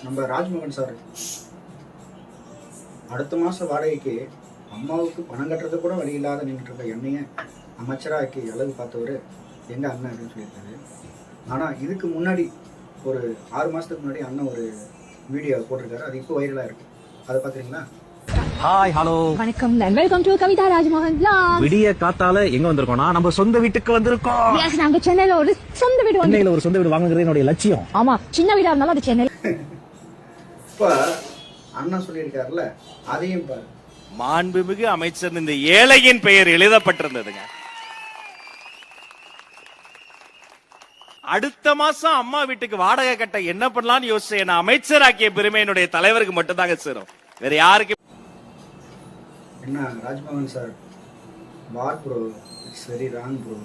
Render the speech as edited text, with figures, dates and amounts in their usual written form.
நம்ம ராஜ்மோகன் சார் அடுத்த மாதம் வாடகைக்கு அம்மாவுக்கு பணம் கட்டுறது கூட வழி இல்லாத நின்றுட்டு இருக்க என்னைய அமைச்சராக்கி அழகு பார்த்தவர் எங்கள் அண்ணன் அப்படின்னு சொல்லியிருக்காரு. ஆனால் இதுக்கு முன்னாடி ஒரு 6 மாதத்துக்கு முன்னாடி அண்ணன் ஒரு வீடியோ போட்டிருக்காரு. அது இப்போ வைரலாக இருக்கு. அதை பார்க்குறீங்களா? ஹாய் ஹலோ வணக்கம் and welcome to Kavitha Rajmohan vlog. விடிய காத்தால எங்க வந்திருக்கோம்னா நம்ம சொந்த வீட்டுக்கு வந்திருக்கோம். Yes, நாங்க சென்னையில ஒரு சொந்த வீடு சென்னையில ஒரு சொந்த வீடு வாங்குறது என்னோட லட்சியம். ஆமா, சின்ன வீடா இருந்தாலும் அது சென்னையில. இப்போ அண்ணன் சொல்லியிருக்காருல்ல, அதையும் பாரு. மாண்புமிகு அமைச்சர் இந்த ஏழையின் பெயர் எழுதப்பட்டிருந்ததுங்க. அடுத்த மாசம் அம்மா வீட்டுக்கு வாடகை கட்ட என்ன பண்ணலாம்னு யோசிச்சு என்ன அமைச்சராக்கிய பெருமை என்னுடைய தலைவருக்கு மட்டும் தாங்க சேரும், வேற யாருக்கு. என்ன Rajmohan sir, what bro, it's very wrong bro.